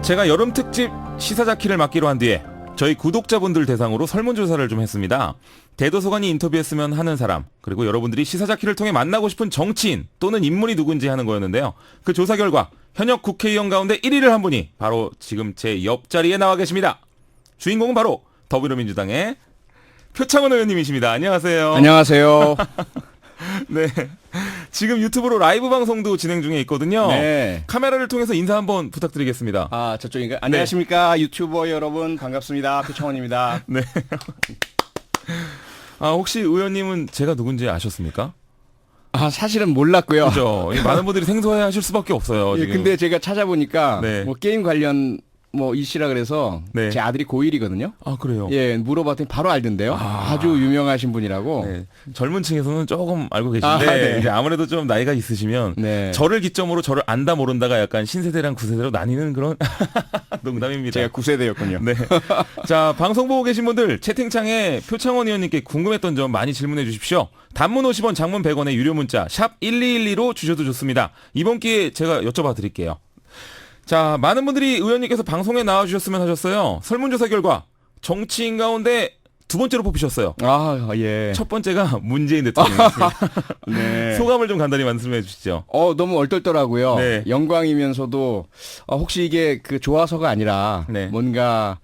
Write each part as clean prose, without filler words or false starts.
제가 여름 특집 시사자키를 맡기로 한 뒤에 저희 구독자분들 대상으로 설문조사를 좀 했습니다. 대도서관이 인터뷰했으면 하는 사람, 그리고 여러분들이 시사자키를 통해 만나고 싶은 정치인 또는 인물이 누군지 하는 거였는데요. 그 조사 결과 현역 국회의원 가운데 1위를 한 분이 바로 지금 제 옆자리에 나와 계십니다. 주인공은 바로 더불어민주당의 표창원 의원님이십니다. 안녕하세요. 안녕하세요. 네, 지금 유튜브로 라이브 방송도 진행 중에 있거든요. 네. 카메라를 통해서 인사 한번 부탁드리겠습니다. 아, 저쪽인가요? 안녕하십니까. 유튜버 여러분 반갑습니다. 표창원입니다. 네. 아, 혹시 의원님은 제가 누군지 아셨습니까? 아, 사실은 몰랐고요. 그죠. 많은 분들이 생소해 하실 수밖에 없어요. 예, 지금. 근데 제가 찾아보니까 네. 뭐 게임 관련 뭐 이시라 그래서 네. 제 아들이 고1이거든요. 아, 그래요? 예, 물어봤더니 바로 알던데요. 아주 유명하신 분이라고. 네. 젊은 층에서는 조금 알고 계신데 아, 네. 이제 아무래도 좀 나이가 있으시면 네. 저를 기점으로 저를 안다 모른다가 약간 신세대랑 구세대로 나뉘는 그런 농담입니다. 제가 9세대였군요. 네. 자, 방송 보고 계신 분들 채팅창에 표창원 의원님께 궁금했던 점 많이 질문해 주십시오. 단문 50원, 장문 100원의 유료 문자 샵 1212로 주셔도 좋습니다. 이번 기회에 제가 여쭤봐 드릴게요. 자, 많은 분들이 의원님께서 방송에 나와주셨으면 하셨어요. 설문조사 결과 정치인 가운데 두 번째로 뽑히셨어요. 아, 예. 첫 번째가 문재인 대통령이었습니다. 네. 소감을 좀 간단히 말씀해 주시죠. 너무 얼떨떨하고요. 네. 영광이면서도 혹시 이게 그 좋아서가 아니라 네. 뭔가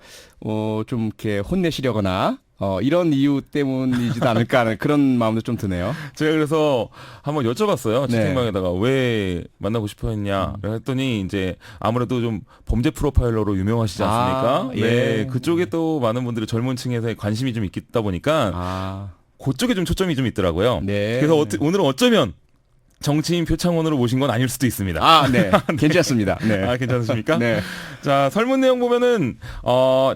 좀 이렇게 혼내시려거나 이런 이유 때문이지도 않을까 하는 그런 마음도 좀 드네요. 제가 그래서 한번 여쭤봤어요. 네. 채팅방에다가 왜 만나고 싶어 했냐 했더니 이제 아무래도 좀 범죄 프로파일러로 유명하시지 않습니까? 아, 예. 네, 그쪽에 또 많은 분들이 젊은 층에서 관심이 좀 있다 보니까 그쪽에 좀 초점이 좀 있더라고요. 네. 그래서 오늘은 어쩌면 정치인 표창원으로 모신 건 아닐 수도 있습니다. 아, 네. 괜찮습니다. 네. 아, 괜찮으십니까? 네. 자, 설문 내용 보면은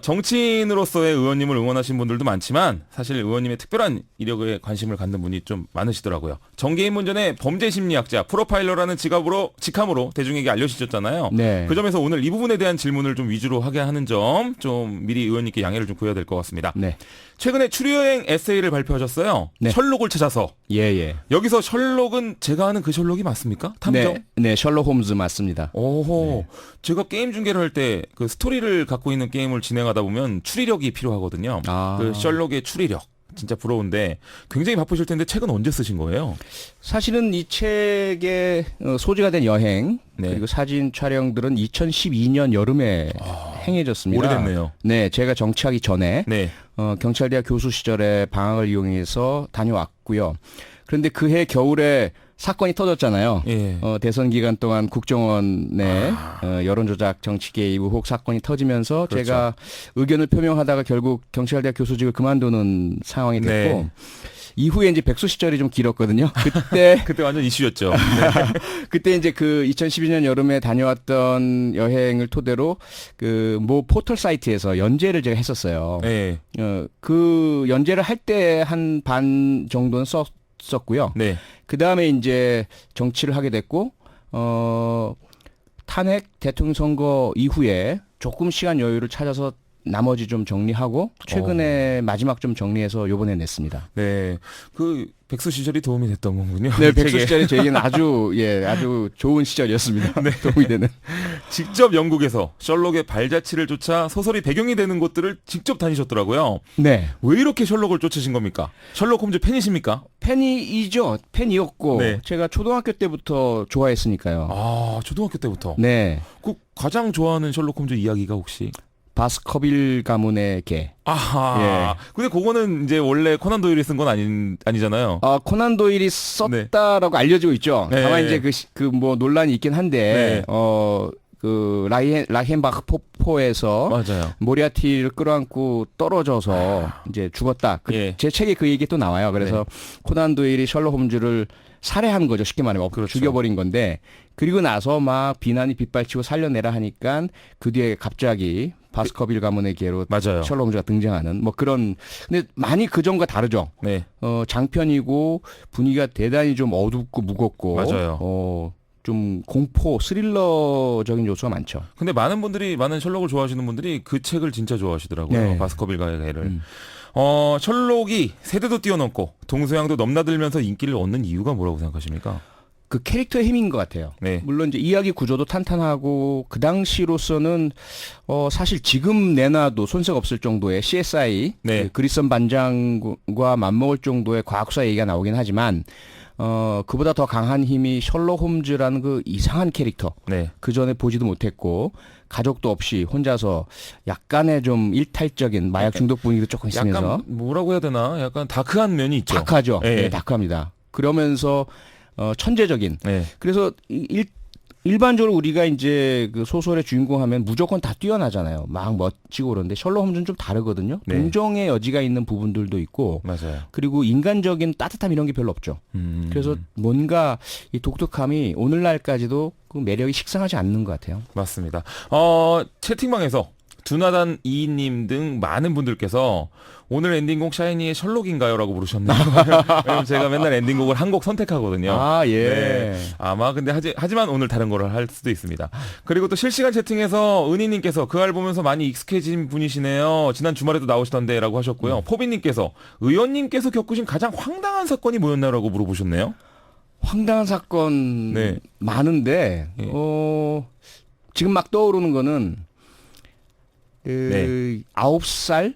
정치인으로서의 의원님을 응원하신 분들도 많지만 사실 의원님의 특별한 이력에 관심을 갖는 분이 좀 많으시더라고요. 정계인 문전의 범죄 심리학자 프로파일러라는 직함으로 대중에게 알려지셨잖아요. 네. 그 점에서 오늘 이 부분에 대한 질문을 좀 위주로 하게 하는 점 좀 미리 의원님께 양해를 좀 구해야 될 것 같습니다. 네. 최근에 추리여행 에세이를 발표하셨어요. 네. 셜록을 찾아서. 예, 예. 여기서 셜록은 제가 아는 그 셜록이 맞습니까? 탐정? 네. 네, 셜록 홈즈 맞습니다. 오호. 제가 게임 중계를 할 때 그 스토리를 갖고 있는 게임을 진행하다 보면 추리력이 필요하거든요. 그 셜록의 추리력. 진짜 부러운데 굉장히 바쁘실 텐데 책은 언제 쓰신 거예요? 사실은 이 책의 소재가 된 여행 네. 그리고 사진 촬영들은 2012년 여름에 행해졌습니다. 오래됐네요. 네, 제가 정치하기 전에 네. 경찰대학 교수 시절에 방학을 이용해서 다녀왔고요. 그런데 그해 겨울에 사건이 터졌잖아요. 예. 대선 기간 동안 국정원의 여론조작 정치 개입 의혹 사건이 터지면서 그렇죠. 제가 의견을 표명하다가 결국 경찰대학 교수직을 그만두는 상황이 됐고 네. 이후에 이제 백수 시절이 좀 길었거든요. 그때 그때 완전 이슈였죠. 그때 이제 그 2012년 여름에 다녀왔던 여행을 토대로 그 모 포털 사이트에서 연재를 제가 했었어요. 네. 그 연재를 할 때 한 반 정도는 썼고요. 네. 그 다음에 이제 정치를 하게 됐고, 탄핵 대통령 선거 이후에 조금 시간 여유를 찾아서 나머지 좀 정리하고, 최근에 마지막 좀 정리해서 요번에 냈습니다. 네. 그 백수 시절이 도움이 됐던 거군요. 네, 이 백수 책에. 시절이 저에게는 아주 좋은 시절이었습니다. 네. 도움이 되는. 직접 영국에서 셜록의 발자취를 쫓아 소설이 배경이 되는 곳들을 직접 다니셨더라고요. 네. 왜 이렇게 셜록을 쫓으신 겁니까? 셜록 홈즈 팬이십니까? 팬이었고, 네. 제가 초등학교 때부터 좋아했으니까요. 아, 초등학교 때부터. 네. 그 가장 좋아하는 셜록 홈즈 이야기가 혹시? 바스커빌 가문의 개. 아하. 근데 그거는 이제 원래 코난 도일이 쓴 건 아니잖아요. 코난 도일이 썼다라고 알려지고 있죠. 네. 다만 이제 그 뭐 논란이 있긴 한데, 네. 그 라헨바흐 폭포에서 맞아요. 모리아티를 끌어안고 떨어져서 이제 죽었다. 예. 제 책에 그 얘기 또 나와요. 그래서 코난 도일이 셜록 홈즈를 살해한 거죠. 쉽게 말하면 그렇죠. 죽여버린 건데, 그리고 나서 막 비난이 빗발치고 살려내라 하니까 그 뒤에 갑자기 바스커빌 가문의 개로 맞아요. 셜록 홈즈가 등장하는 뭐 그런. 근데 많이 그 전과 다르죠. 네. 장편이고 분위기가 대단히 좀 어둡고 무겁고 맞아요. 좀 공포 스릴러적인 요소가 많죠. 근데 많은 셜록을 좋아하시는 분들이 그 책을 진짜 좋아하시더라고요. 네. 바스커빌과의 개를. 셜록이 세대도 뛰어넘고 동서양도 넘나들면서 인기를 얻는 이유가 뭐라고 생각하십니까? 그 캐릭터의 힘인 것 같아요. 네. 물론 이제 이야기 구조도 탄탄하고 그 당시로서는 사실 지금 내놔도 손색 없을 정도의 CSI 네. 그 그리슨 반장과 맞먹을 정도의 과학수사 얘기가 나오긴 하지만 그보다 더 강한 힘이 셜록 홈즈라는 그 이상한 캐릭터. 네. 그 전에 보지도 못했고 가족도 없이 혼자서 약간의 좀 일탈적인 마약 중독 분위기도 조금 있으면서 약간 뭐라고 해야 되나? 약간 다크한 면이 있죠. 다크하죠. 예. 네, 다크합니다. 그러면서 천재적인. 네. 그래서 일반적으로 우리가 이제 그 소설의 주인공 하면 무조건 다 뛰어나잖아요. 막 멋지고 그런데 셜록 홈즈는 좀 다르거든요. 네. 동정의 여지가 있는 부분들도 있고 맞아요. 그리고 인간적인 따뜻함 이런 게 별로 없죠. 그래서 뭔가 이 독특함이 오늘날까지도 그 매력이 식상하지 않는 것 같아요. 맞습니다. 채팅방에서 두나단 이님 등 많은 분들께서 오늘 엔딩곡 샤이니의 셜록인가요? 라고 물으셨네요. 왜냐면 제가 맨날 엔딩곡을 한 곡 선택하거든요. 아, 예. 네. 아마 근데 하지만 오늘 다른 거를 할 수도 있습니다. 그리고 또 실시간 채팅에서 은희님께서 그 알 보면서 많이 익숙해진 분이시네요. 지난 주말에도 나오시던데 라고 하셨고요. 포비님께서 의원님께서 겪으신 가장 황당한 사건이 뭐였나요? 라고 물어보셨네요. 황당한 사건 네. 많은데 예. 지금 막 떠오르는 거는 네. 9살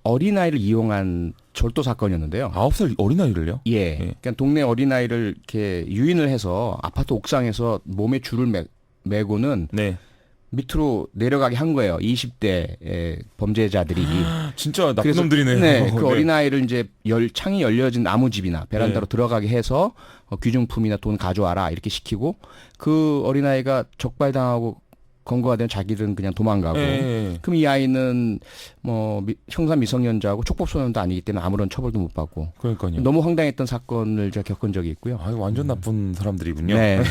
어린아이를 이용한 절도 사건이었는데요. 9살 어린아이를요? 예. 그러니까 동네 어린아이를 이렇게 유인을 해서 아파트 옥상에서 몸에 줄을 매고는 네. 밑으로 내려가게 한 거예요. 20대 범죄자들이. 진짜 나쁜 그래서 놈들이네요. 네, 그 어린아이를 이제 창이 열려진 나무집이나 베란다로 네. 들어가게 해서 귀중품이나 돈 가져와라 이렇게 시키고 그 어린아이가 적발당하고 검거가 되면 자기들은 그냥 도망가고. 네. 그럼 이 아이는 뭐 형사 미성년자하고 촉법소년도 아니기 때문에 아무런 처벌도 못 받고. 그러니까요. 너무 황당했던 사건을 제가 겪은 적이 있고요. 아, 완전 나쁜 사람들이군요. 네.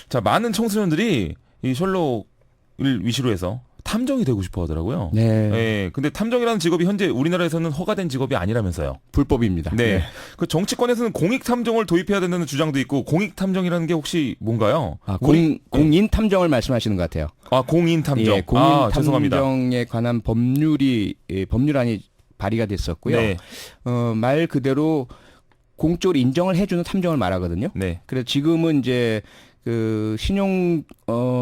자, 많은 청소년들이 이 셜록을 위시로 해서 탐정이 되고 싶어 하더라고요. 네. 예, 근데 탐정이라는 직업이 현재 우리나라에서는 허가된 직업이 아니라면서요. 불법입니다. 네. 그 정치권에서는 공익탐정을 도입해야 된다는 주장도 있고, 공익탐정이라는 게 혹시 뭔가요? 아, 공인 탐정을 말씀하시는 것 같아요. 아, 공인탐정. 예, 공인 죄송합니다. 탐정에 관한 법률안이 발의가 됐었고요. 네. 말 그대로 공적으로 인정을 해주는 탐정을 말하거든요. 네. 그래서 지금은 이제 그 신용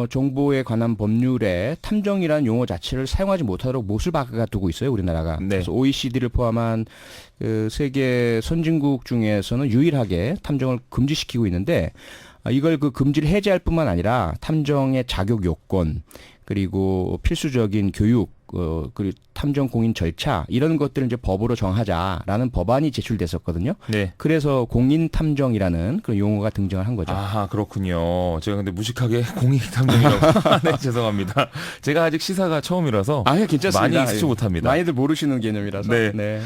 정보에 관한 법률에 탐정이라는 용어 자체를 사용하지 못하도록 못을 박아두고 있어요, 우리나라가. 네. 그래서 OECD를 포함한 그 세계 선진국 중에서는 유일하게 탐정을 금지시키고 있는데 이걸 그 금지를 해제할 뿐만 아니라 탐정의 자격 요건 그리고 필수적인 교육 그리고 탐정 공인 절차 이런 것들을 이제 법으로 정하자라는 법안이 제출됐었거든요. 네. 그래서 공인 탐정이라는 그런 용어가 등장을 한 거죠. 아, 그렇군요. 제가 근데 무식하게 공익탐정이라고. 네, 죄송합니다. 제가 아직 시사가 처음이라서 아니, 괜찮습니다. 많이 익숙지 못합니다. 많이들 모르시는 개념이라서. 네. 네.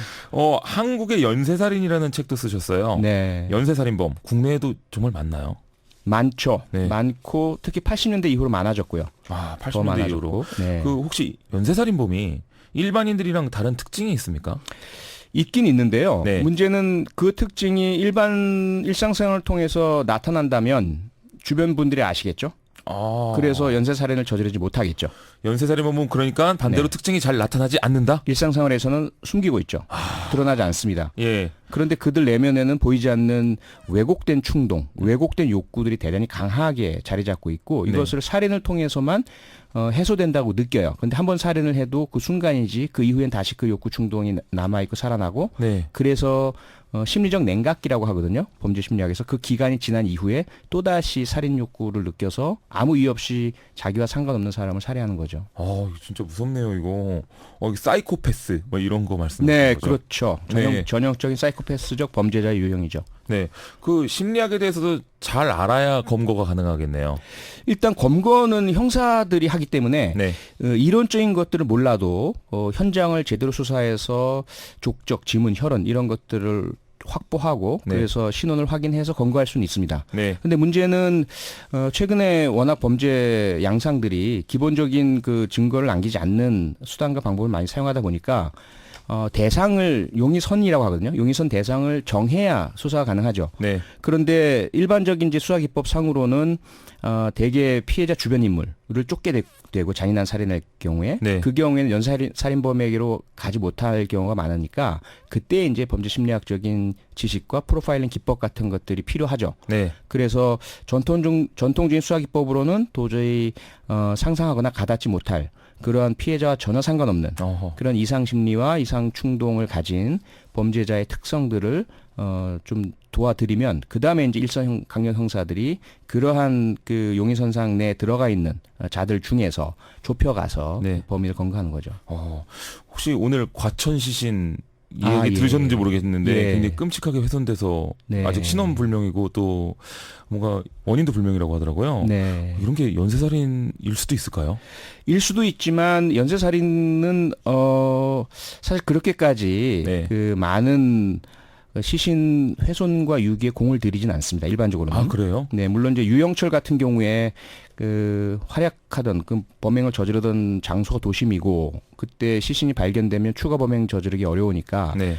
한국의 연쇄살인이라는 책도 쓰셨어요. 네. 연쇄살인범 국내에도 정말 많나요? 많죠. 네. 많고 특히 80년대 이후로 많아졌고요. 아, 더 80년대 많아졌고. 이후로. 네. 그 혹시 연쇄살인범이 일반인들이랑 다른 특징이 있습니까? 있긴 있는데요. 네. 문제는 그 특징이 일상생활을 통해서 나타난다면 주변 분들이 아시겠죠. 아. 그래서 연쇄살인을 저지르지 못하겠죠. 연쇄살인범은 그러니까 반대로 네. 특징이 잘 나타나지 않는다? 일상생활에서는 숨기고 있죠. 드러나지 않습니다. 예. 그런데 그들 내면에는 보이지 않는 왜곡된 충동, 왜곡된 욕구들이 대단히 강하게 자리 잡고 있고 네. 이것을 살인을 통해서만 해소된다고 느껴요. 근데 한번 살인을 해도 그 순간이지 그 이후엔 다시 그 욕구 충동이 남아있고 살아나고 네. 그래서 심리적 냉각기라고 하거든요. 범죄 심리학에서 그 기간이 지난 이후에 또다시 살인 욕구를 느껴서 아무 이유 없이 자기와 상관없는 사람을 살해하는 거죠. 이거 진짜 무섭네요, 이거. 이거 사이코패스 뭐 이런 거 말씀하시는 네, 거죠? 그렇죠. 네. 전형적인 사이코패스적 범죄자의 유형이죠. 네. 그 심리학에 대해서도 잘 알아야 검거가 가능하겠네요. 일단 검거는 형사들이 하기 때문에 네. 이론적인 것들을 몰라도 현장을 제대로 수사해서 족적, 지문, 혈흔 이런 것들을 확보하고 네. 그래서 신원을 확인해서 검거할 수는 있습니다. 네. 근데 문제는 최근에 워낙 범죄 양상들이 기본적인 그 증거를 남기지 않는 수단과 방법을 많이 사용하다 보니까 대상을 용의선이라고 하거든요. 용의선 대상을 정해야 수사가 가능하죠. 네. 그런데 일반적인 이제 수사기법 상으로는 대개 피해자 주변 인물을 쫓게 되고 잔인한 살인할 경우에 네. 그 경우에는 연쇄살인범에게로 가지 못할 경우가 많으니까 그때 이제 범죄 심리학적인 지식과 프로파일링 기법 같은 것들이 필요하죠. 네. 그래서 전통적인 수사 기법으로는 도저히 상상하거나 가닿지 못할 그러한 피해자와 전혀 상관없는 어허. 그런 이상 심리와 이상 충동을 가진 범죄자의 특성들을 좀 도와드리면 그 다음에 이제 일선 강력 형사들이 그러한 그 용의선상 내에 들어가 있는 자들 중에서 좁혀가서 네. 범위를 검거하는 거죠. 혹시 오늘 과천 시신 이 아, 얘기 예. 들으셨는지 모르겠는데 예. 굉장히 끔찍하게 훼손돼서 네. 아직 신원 불명이고 또 뭔가 원인도 불명이라고 하더라고요. 네. 이런 게 연쇄살인일 수도 있을까요? 일 수도 있지만 연쇄살인은 사실 그렇게까지 네. 그 많은 시신 훼손과 유기에 공을 들이진 않습니다. 일반적으로는. 아, 그래요? 네, 물론 이제 유영철 같은 경우에 그 활약하던 그 범행을 저지르던 장소가 도심이고 그때 시신이 발견되면 추가 범행 저지르기 어려우니까 네.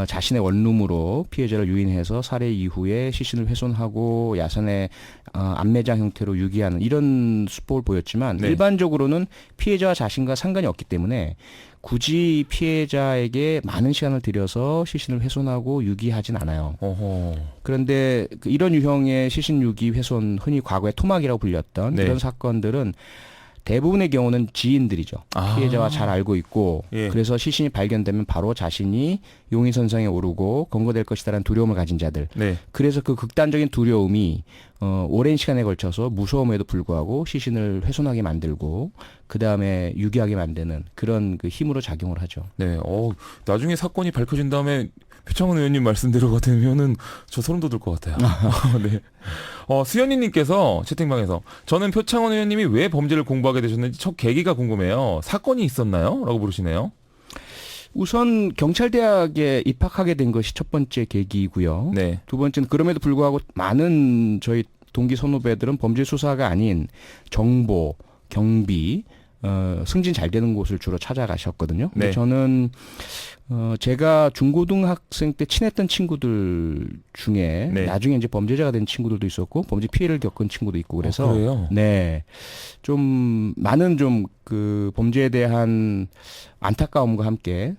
자신의 원룸으로 피해자를 유인해서 살해 이후에 시신을 훼손하고 야산에 안매장 형태로 유기하는 이런 수법을 보였지만 네. 일반적으로는 피해자와 자신과 상관이 없기 때문에 굳이 피해자에게 많은 시간을 들여서 시신을 훼손하고 유기하진 않아요. 어허. 그런데 이런 유형의 시신 유기 훼손, 흔히 과거에 토막이라고 불렸던 네. 이런 사건들은 대부분의 경우는 지인들이죠. 아. 피해자와 잘 알고 있고 예. 그래서 시신이 발견되면 바로 자신이 용의선상에 오르고 검거될 것이다라는 두려움을 가진 자들. 네. 그래서 그 극단적인 두려움이 오랜 시간에 걸쳐서 무서움에도 불구하고 시신을 훼손하게 만들고 그 다음에 유기하게 만드는 그런 그 힘으로 작용을 하죠. 네. 나중에 사건이 밝혀진 다음에 표창원 의원님 말씀대로 같으면은 저 소름 돋을 것 같아요. 네. 수현이님께서 채팅방에서 저는 표창원 의원님이 왜 범죄를 공부하게 되셨는지 첫 계기가 궁금해요. 사건이 있었나요? 라고 물으시네요. 우선 경찰대학에 입학하게 된 것이 첫 번째 계기이고요. 네. 두 번째는 그럼에도 불구하고 많은 저희 동기 선후배들은 범죄 수사가 아닌 정보, 경비, 승진 잘 되는 곳을 주로 찾아가셨거든요. 근데 네. 저는 제가 중고등학생 때 친했던 친구들 중에 네. 나중에 이제 범죄자가 된 친구들도 있었고 범죄 피해를 겪은 친구도 있고 그래서 그래요? 네. 좀 많은 좀 그 범죄에 대한 안타까움과 함께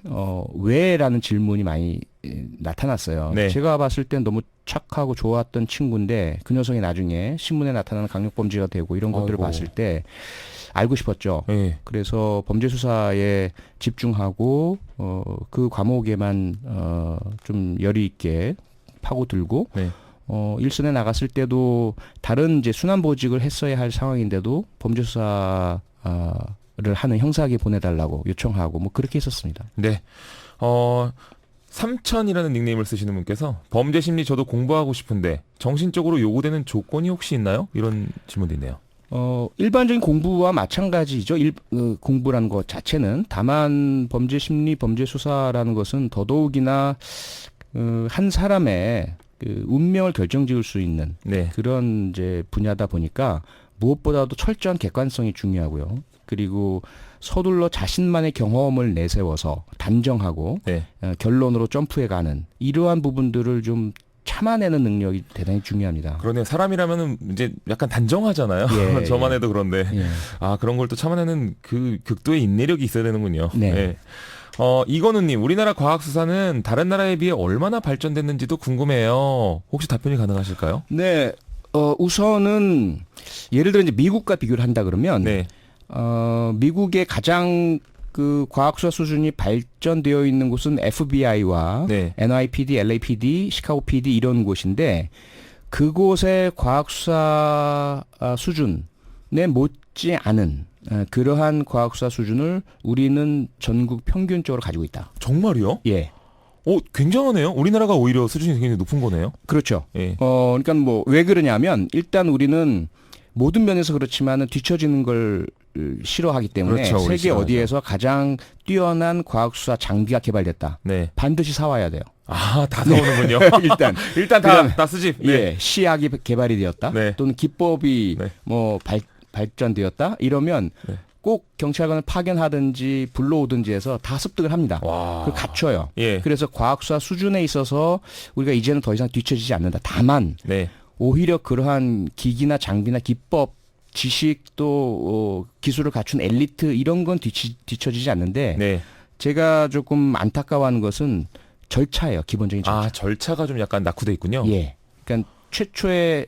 왜라는 질문이 많이 나타났어요. 네. 제가 봤을 땐 너무 착하고 좋았던 친구인데 그 녀석이 나중에 신문에 나타나는 강력범죄가 되고 이런 것들을 아이고. 봤을 때 알고 싶었죠. 네. 그래서 범죄 수사에 집중하고 그 과목에만 좀 열의 있게 파고들고 네. 일선에 나갔을 때도 다른 이제 순환 보직을 했어야 할 상황인데도 범죄 수사를 하는 형사에게 보내달라고 요청하고 뭐 그렇게 했었습니다. 네. 삼천이라는 닉네임을 쓰시는 분께서 범죄 심리 저도 공부하고 싶은데 정신적으로 요구되는 조건이 혹시 있나요? 이런 질문도 있네요. 일반적인 공부와 마찬가지죠. 공부라는 것 자체는 다만 범죄 심리, 범죄 수사라는 것은 더더욱이나 한 사람의 그 운명을 결정지을 수 있는 네. 그런 이제 분야다 보니까 무엇보다도 철저한 객관성이 중요하고요. 그리고 서둘러 자신만의 경험을 내세워서 단정하고 네. 결론으로 점프해가는 이러한 부분들을 좀 참아내는 능력이 대단히 중요합니다. 그러네요. 사람이라면은 이제 약간 단정하잖아요. 예, 저만 예. 해도 그런데. 예. 그런 걸 또 참아내는 그 극도의 인내력이 있어야 되는군요. 네. 이건우님, 우리나라 과학수사는 다른 나라에 비해 얼마나 발전됐는지도 궁금해요. 혹시 답변이 가능하실까요? 네, 우선은 예를 들어 이제 미국과 비교를 한다 그러면 네. 미국의 가장 그 과학수사 수준이 발전되어 있는 곳은 FBI와 네. NYPD, LAPD, 시카고 PD 이런 곳인데 그곳의 과학수사 수준에 못지 않은 그러한 과학수사 수준을 우리는 전국 평균적으로 가지고 있다. 정말이요? 예. 굉장하네요. 우리나라가 오히려 수준이 굉장히 높은 거네요. 그렇죠. 예. 그러니까 뭐 왜 그러냐면 일단 우리는 모든 면에서 그렇지만은 뒤처지는 걸 싫어하기 때문에 그렇죠, 우리 세계 싫어하죠. 어디에서 가장 뛰어난 과학수사 장비가 개발됐다. 네. 반드시 사와야 돼요. 다 사오는군요. 일단 그다음에, 다 쓰지. 네. 예, 시약이 개발이 되었다. 네. 또는 기법이 네. 뭐 발전되었다. 이러면 네. 꼭 경찰관을 파견하든지 불러오든지 해서 다 습득을 합니다. 와. 그걸 갖춰요. 예. 그래서 과학수사 수준에 있어서 우리가 이제는 더 이상 뒤처지지 않는다. 다만 네. 오히려 그러한 기기나 장비나 기법, 지식 또 기술을 갖춘 엘리트 이런 건 뒤처지지 않는데 네. 제가 조금 안타까워하는 것은 절차예요. 기본적인 절차. 아, 절차가 좀 약간 낙후돼 있군요. 예. 그러니까 최초의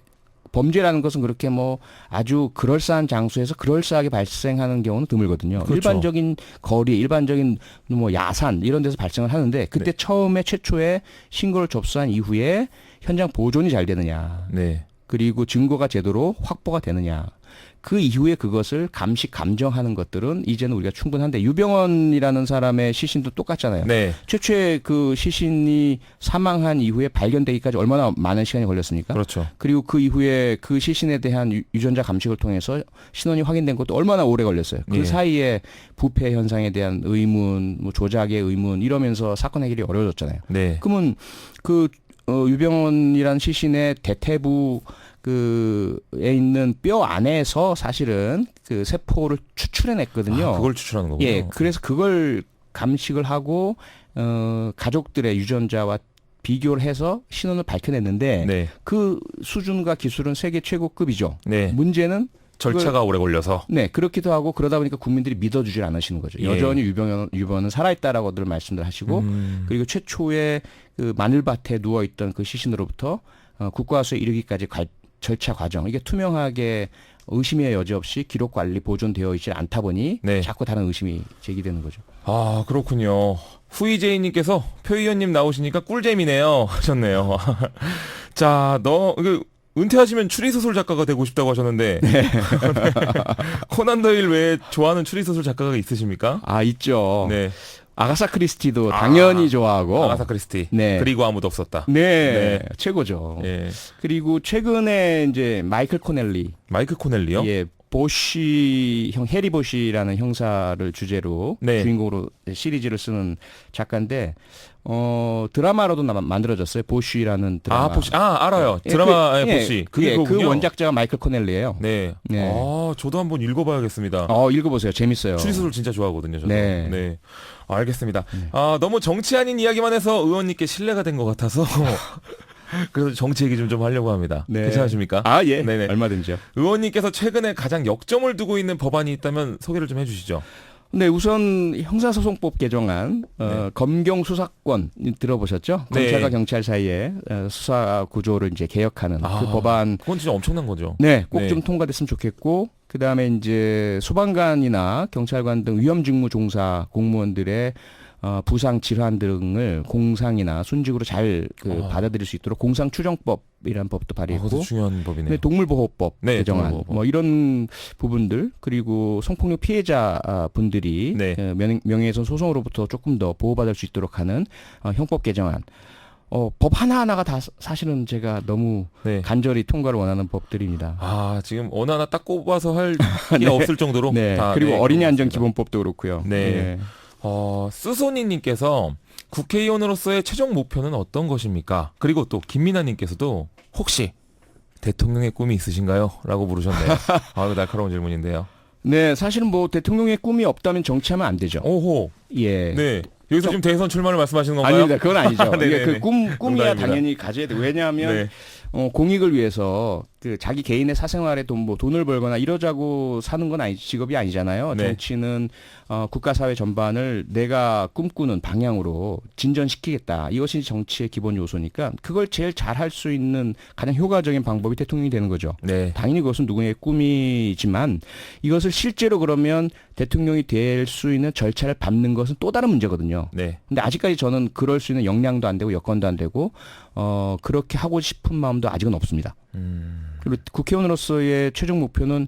범죄라는 것은 그렇게 뭐 아주 그럴싸한 장소에서 그럴싸하게 발생하는 경우는 드물거든요. 그렇죠. 일반적인 거리, 일반적인 뭐 야산 이런 데서 발생을 하는데 그때 네. 처음에 최초에 신고를 접수한 이후에 현장 보존이 잘 되느냐. 네. 그리고 증거가 제대로 확보가 되느냐. 그 이후에 그것을 감식, 감정하는 것들은 이제는 우리가 충분한데 유병헌이라는 사람의 시신도 똑같잖아요. 네. 최초에 그 시신이 사망한 이후에 발견되기까지 얼마나 많은 시간이 걸렸습니까? 그렇죠. 그리고 그 이후에 그 시신에 대한 유전자 감식을 통해서 신원이 확인된 것도 얼마나 오래 걸렸어요. 그 예. 사이에 부패 현상에 대한 의문, 뭐 조작의 의문 이러면서 사건 해결이 어려워졌잖아요. 네. 그러면 그 유병헌이라는 시신의 대퇴부 그에 있는 뼈 안에서 사실은 그 세포를 추출해냈거든요. 아, 그걸 추출하는 거군요. 예, 그래서 그걸 감식을 하고 가족들의 유전자와 비교를 해서 신원을 밝혀냈는데 네. 그 수준과 기술은 세계 최고급이죠. 네. 문제는 절차가 오래 걸려서. 네, 그렇기도 하고 그러다 보니까 국민들이 믿어주질 않으시는 거죠. 예. 여전히 유병헌은 살아있다라고들 말씀들 하시고 그리고 최초에 그 마늘밭에 누워있던 그 시신으로부터 국과수에 이르기까지 절차 과정 이게 투명하게 의심의 여지 없이 기록 관리 보존되어 있지 않다 보니 네. 자꾸 다른 의심이 제기되는 거죠. 아, 그렇군요. 후이제이님께서 표 의원님 나오시니까 꿀잼이네요 하셨네요. 자, 은퇴하시면 추리소설 작가가 되고 싶다고 하셨는데 네. 코난 도일 외에 좋아하는 추리소설 작가가 있으십니까? 아 있죠. 네. 아가사 크리스티도 당연히 좋아하고. 아가사 크리스티. 네. 그리고 아무도 없었다. 네, 최고죠. 예. 그리고 최근에 이제 마이클 코넬리, 마이크 코넬리요? 예, 보쉬 해리 보쉬라는 형사를 주제로 네. 주인공으로 시리즈를 쓰는 작가인데 드라마로도 만들어졌어요. 보쉬라는 드라마. 알아요. 예, 드라마의 그, 보시. 예, 그게 그 그거군요. 원작자가 마이클 코넬리예요. 네. 네. 아, 저도 한번 읽어봐야겠습니다. 읽어보세요. 재밌어요. 추리소설 진짜 좋아하거든요. 저도. 네. 알겠습니다. 아, 너무 정치 아닌 이야기만 해서 의원님께 신뢰가 된 것 같아서 그래서 정치 얘기 좀 하려고 합니다. 네. 괜찮으십니까? 아, 예. 네네. 얼마든지요. 의원님께서 최근에 가장 역점을 두고 있는 법안이 있다면 소개를 좀 해주시죠. 네, 우선 형사소송법 개정안, 검경 수사권 들어보셨죠? 네. 검찰과 경찰 사이에 수사 구조를 이제 개혁하는 그 법안. 그건 진짜 엄청난 거죠. 네, 꼭 네. 좀 통과됐으면 좋겠고, 그 다음에 이제 소방관이나 경찰관 등 위험 직무 종사 공무원들의 부상 질환 등을 공상이나 순직으로 잘 받아들일 수 있도록 공상추정법이라는 법도 발의했고, 그것도 중요한 법이네요. 네, 동물보호법 네, 개정안, 동물보호법. 뭐 이런 부분들 그리고 성폭력 피해자 분들이 네. 명예훼손 소송으로부터 조금 더 보호받을 수 있도록 하는 형법 개정안. 법 하나하나가 다 사실은 제가 너무 네. 간절히 통과를 원하는 법들입니다. 아, 지금 어느 하나 딱 꼽아서 할 게 없을 정도로. 네. 다, 그리고 네, 어린이 안전 그렇습니다. 기본법도 그렇고요. 네. 스소니님께서 국회의원으로서의 최종 목표는 어떤 것입니까? 그리고 또 김민아님께서도 혹시 대통령의 꿈이 있으신가요? 라고 물으셨네요. 아유, 날카로운 질문인데요. 네, 사실은 뭐 대통령의 꿈이 없다면 정치하면 안 되죠. 오호. 예. 네. 여기서 지금 대선 출마를 말씀하시는 건가요? 아닙니다. 그건 아니죠. 네네네. 이게 그 꿈이야 농담입니다. 당연히 가져야 돼. 왜냐하면 네. 공익을 위해서 그 자기 개인의 사생활에 돈을 벌거나 이러자고 사는 건 직업이 아니잖아요. 네. 정치는 국가 사회 전반을 내가 꿈꾸는 방향으로 진전시키겠다. 이것이 정치의 기본 요소니까 그걸 제일 잘 할 수 있는 가장 효과적인 방법이 대통령이 되는 거죠. 네. 당연히 그것은 누구의 꿈이지만 이것을 실제로 그러면 대통령이 될 수 있는 절차를 밟는 것은 또 다른 문제거든요. 네. 근데 아직까지 저는 그럴 수 있는 역량도 안 되고 여건도 안 되고 그렇게 하고 싶은 마음도 아직은 없습니다. 그리고 국회의원으로서의 최종 목표는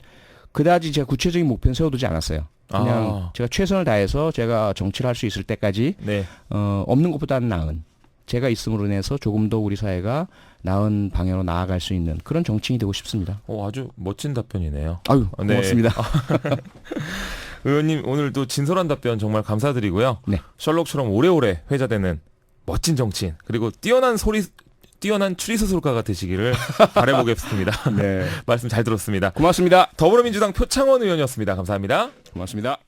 그다지 제가 구체적인 목표는 세워두지 않았어요. 그냥 제가 최선을 다해서 제가 정치를 할 수 있을 때까지 네. 없는 것보다는 나은 제가 있음으로 인해서 조금 더 우리 사회가 나은 방향으로 나아갈 수 있는 그런 정치인이 되고 싶습니다. 아주 멋진 답변이네요. 아유, 네. 고맙습니다. 의원님 오늘도 진솔한 답변 정말 감사드리고요. 네. 셜록처럼 오래오래 회자되는 멋진 정치인 그리고 뛰어난 추리소설가가 되시기를 바라보겠습니다. 네. 말씀 잘 들었습니다. 고맙습니다. 더불어민주당 표창원 의원이었습니다. 감사합니다. 고맙습니다.